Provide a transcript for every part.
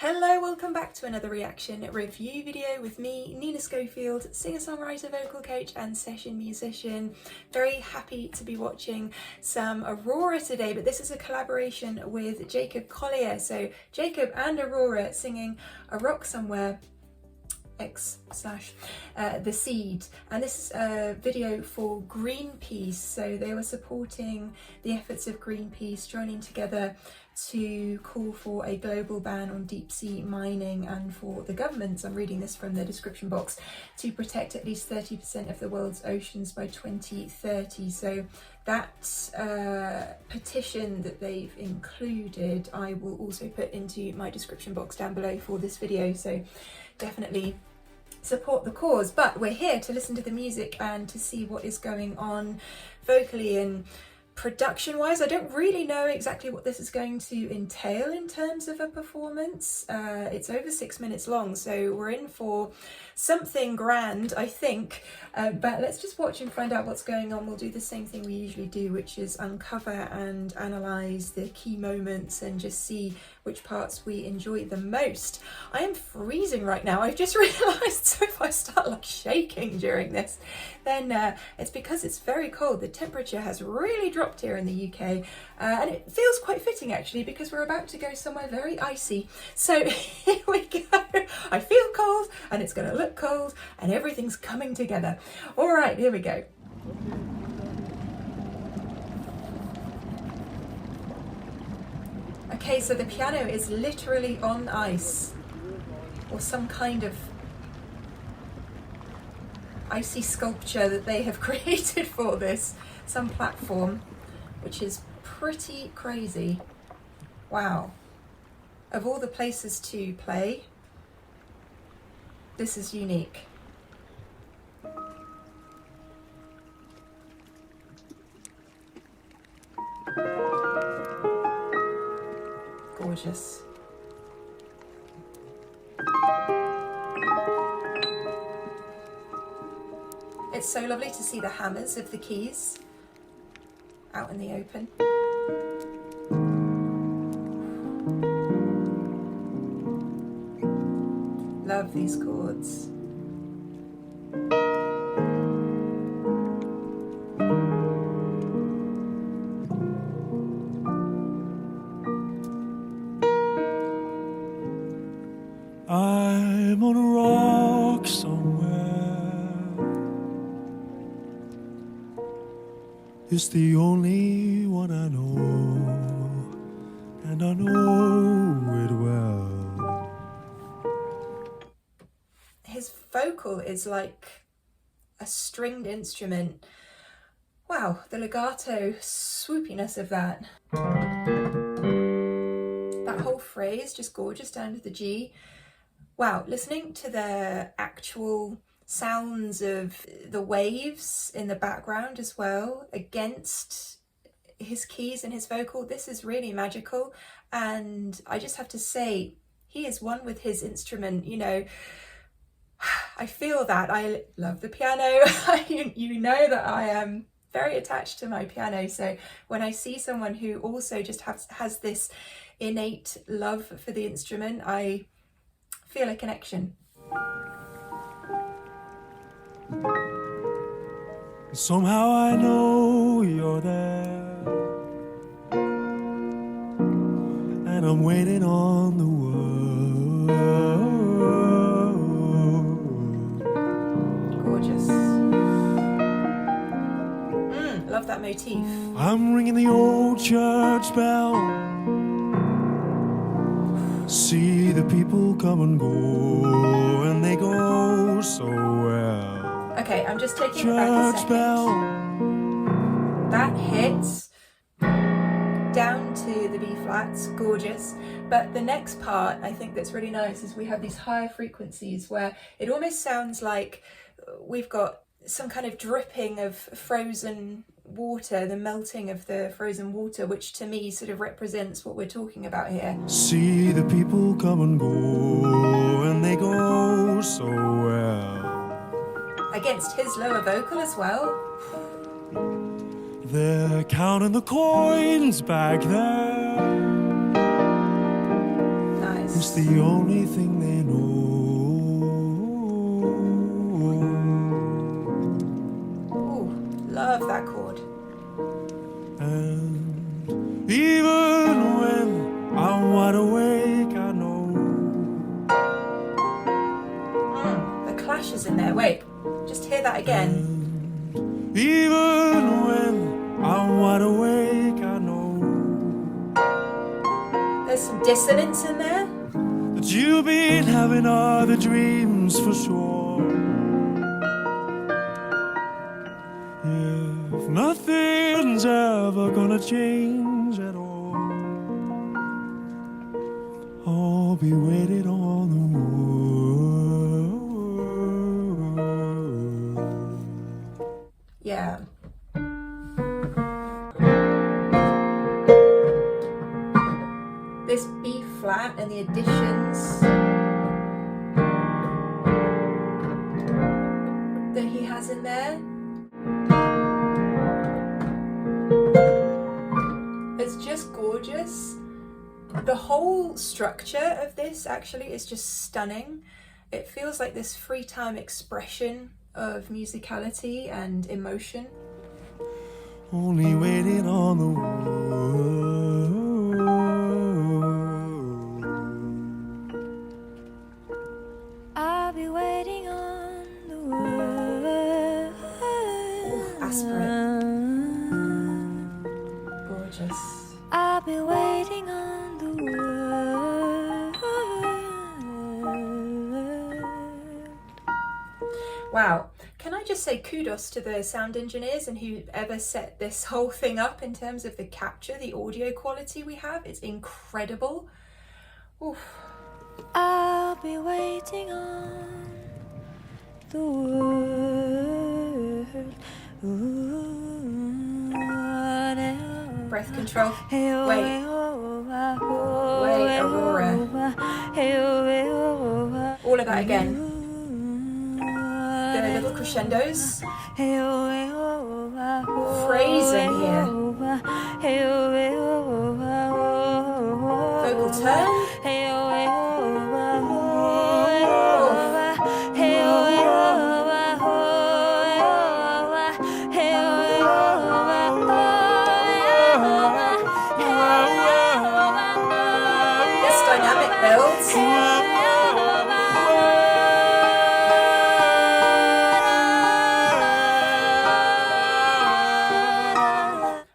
Hello, welcome back to another reaction review video with me, Nina Schofield, singer-songwriter, vocal coach and session musician. Very happy to be watching some Aurora today, but this is a collaboration with Jacob Collier. So Jacob and Aurora singing A Rock Somewhere / The Seed, and this is a video for Greenpeace. So they were supporting the efforts of Greenpeace, joining together to call for a global ban on deep sea mining and for the governments, I'm reading this from the description box, to protect at least 30% of the world's oceans by 2030. So that petition that they've included I will also put into my description box down below for this video, so definitely support the cause. But we're here to listen to the music and to see what is going on vocally and production wise. I don't really know exactly what this is going to entail in terms of a performance. It's over 6 minutes long, so we're in for something grand, I think. But let's just watch and find out what's going on. We'll do the same thing we usually do, which is uncover and analyze the key moments and just see which parts we enjoy the most. I am freezing right now, I've just realized, so if I start like shaking during this, then it's because it's very cold. The temperature has really dropped here in the UK, and it feels quite fitting actually, because we're about to go somewhere very icy. So here we go. I feel cold and it's going to look cold and everything's coming together. All right, here we go. Okay, so the piano is literally on ice, or some kind of icy sculpture that they have created for this, some platform, which is pretty crazy. Wow. Of all the places to play, this is unique. Gorgeous. It's so lovely to see the hammers of the keys out in the open. Love these chords. I'm on a rock somewhere. It's the only one I know, and I know it well. His vocal is like a stringed instrument. Wow, the legato swoopiness of that. That whole phrase, just gorgeous down to the G. Wow, listening to the actual sounds of the waves in the background as well against his keys and his vocal, this is really magical. And I just have to say, he is one with his instrument, you know. I feel that. I love the piano. You know that I am very attached to my piano, so when I see someone who also just has this innate love for the instrument, I feel a connection. Somehow I know you're there, and I'm waiting on the word. Gorgeous. Love that motif. I'm ringing the old church bell. See the people come and go, and they go so well. Okay, I'm just taking it back a second. Bell. That hits down to the B flats, gorgeous. But the next part I think that's really nice is we have these higher frequencies where it almost sounds like we've got some kind of dripping of frozen water, the melting of the frozen water, which to me sort of represents what we're talking about here. See the people come and go, and they go so well. Against his lower vocal as well. They're counting the coins back there. Nice. It's the only thing they know. Ooh, love that chord. And even when I'm wide awake, I know. The Clash is in there. Wait, just hear that again. And even when I'm wide awake, I know. There's some dissonance in there. That you've been having other dreams for sure. If nothing's ever gonna change at all, I'll be waiting on the world. Yeah. This B flat and the additions that he has in there. It's just gorgeous. The whole structure of this actually is just stunning. It feels like this free time expression of musicality and emotion. Only waiting on the world. I'll be waiting on the world. Ooh, aspirate. Gorgeous. I'll be waiting on the world. Wow. Can I just say kudos to the sound engineers and whoever set this whole thing up in terms of the capture, the audio quality we have. It's incredible. Oof. I'll be waiting on the world. Breath control. Wait. Wait, Aurora. All of that again. The little crescendos. Phrasing here. Vocal turn. This dynamic builds.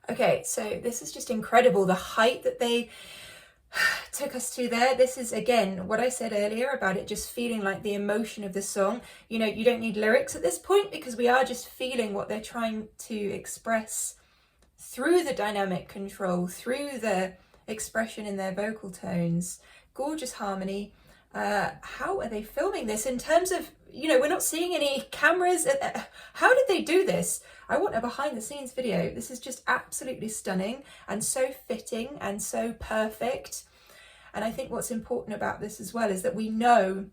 Okay, so this is just incredible. The height that they took us to there. This is, again, what I said earlier about it just feeling like the emotion of the song. You know, you don't need lyrics at this point because we are just feeling what they're trying to express through the dynamic control, through the expression in their vocal tones. Gorgeous harmony. How are they filming this in terms of, you know, we're not seeing any cameras. How did they do this? I want a behind the scenes video. This is just absolutely stunning and so fitting and so perfect. And I think what's important about this as well is that we know,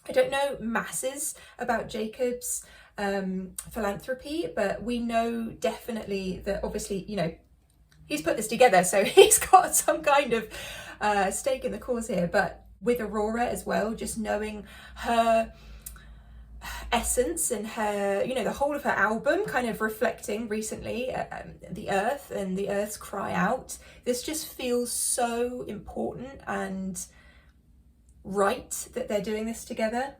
I don't know masses about Jacob's philanthropy, but we know definitely that obviously, you know, he's put this together, so he's got some kind of stake in the cause here. But with Aurora as well, just knowing her essence and her, you know, the whole of her album kind of reflecting recently the earth and the earth's cry out. This just feels so important and right that they're doing this together.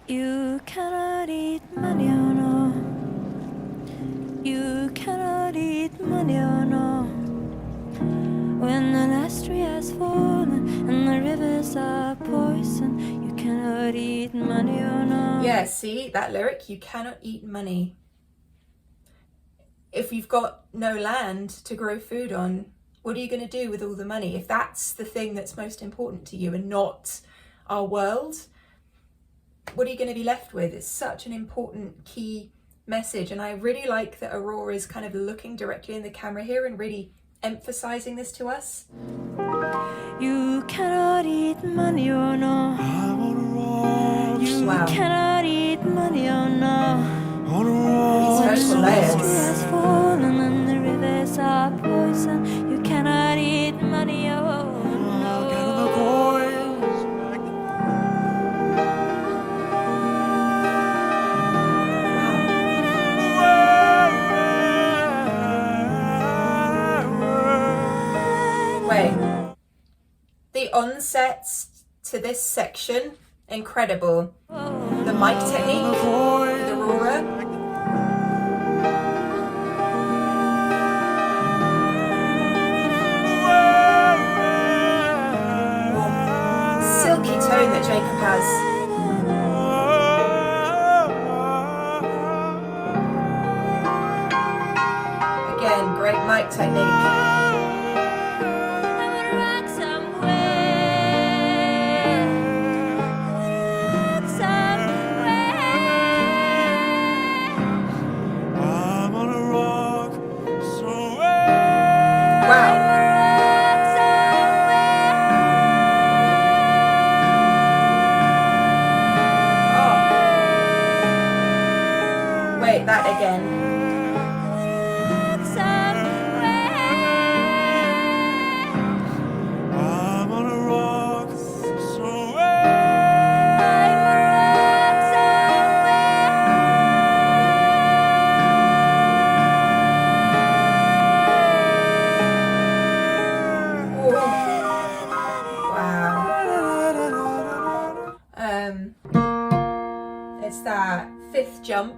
You cannot eat money or no. You cannot eat money or no. When the last tree has fallen and the rivers are poison, you cannot eat money or no. Yeah, see that lyric? You cannot eat money. If you've got no land to grow food on, what are you going to do with all the money? If that's the thing that's most important to you and not our world, what are you going to be left with? It's such an important key message. And I really like that Aurora is kind of looking directly in the camera here and really emphasizing this to us. You cannot eat money or no. I'm on a roll. Wow. cannot eat money, oh no. On a rock. These vocal The layers. tree has fallen and the rivers are poison. You cannot eat money, oh Get on the no. coins. Wait. The onsets to this section, incredible. The mic technique with Aurora. Silky tone that Jacob has. Again, great mic technique. I'm on a rock Wow. Oh. Wait, that again. I'm on a rock It's that fifth jump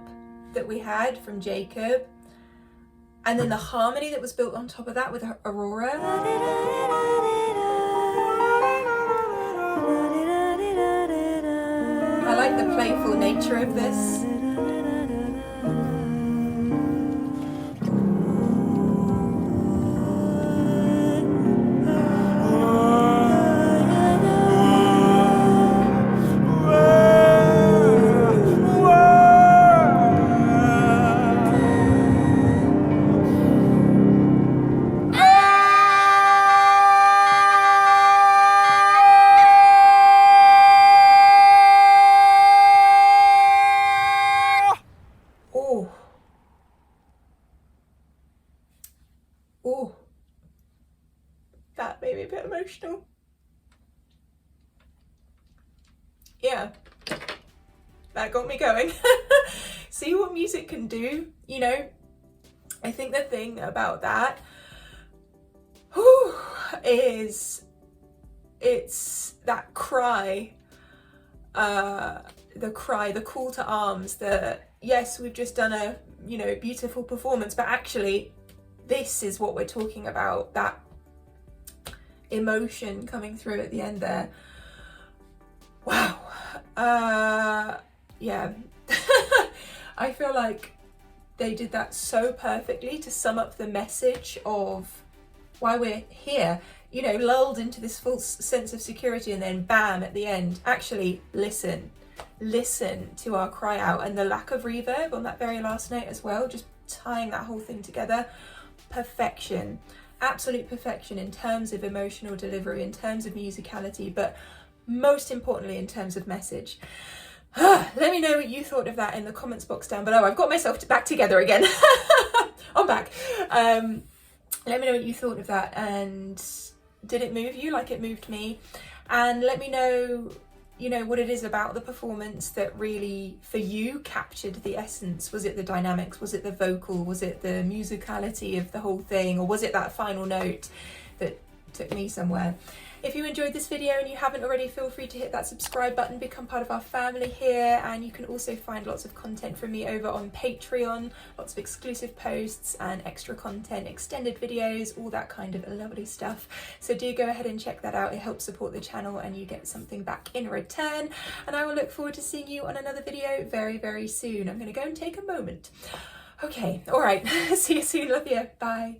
that we had from Jacob, and then the harmony that was built on top of that with Aurora. I like the playful nature of this. Oh, that made me a bit emotional. Yeah, that got me going. See what music can do, you know? I think the thing about that is it's that cry, the call to arms, that yes, we've just done a, you know, beautiful performance, but actually this is what we're talking about, that emotion coming through at the end there. Wow. Yeah. I feel like they did that so perfectly to sum up the message of why we're here, you know, lulled into this false sense of security, and then bam, at the end, actually listen to our cry out, and the lack of reverb on that very last note as well, just tying that whole thing together. Perfection, absolute perfection in terms of emotional delivery, in terms of musicality, but most importantly in terms of message. Let me know what you thought of that in the comments box down below. I've got myself back together again. I'm back. Let me know what you thought of that, and did it move you like it moved me? And let me know, you know, what it is about the performance that really, for you, captured the essence. Was it the dynamics? Was it the vocal? Was it the musicality of the whole thing? Or was it that final note that took me somewhere? If you enjoyed this video and you haven't already, feel free to hit that subscribe button, become part of our family here, and you can also find lots of content from me over on Patreon, lots of exclusive posts and extra content, extended videos, all that kind of lovely stuff. So do go ahead and check that out. It helps support the channel and you get something back in return. And I will look forward to seeing you on another video very, very soon. I'm going to go and take a moment. Okay, all right. See you soon. Love you. Bye.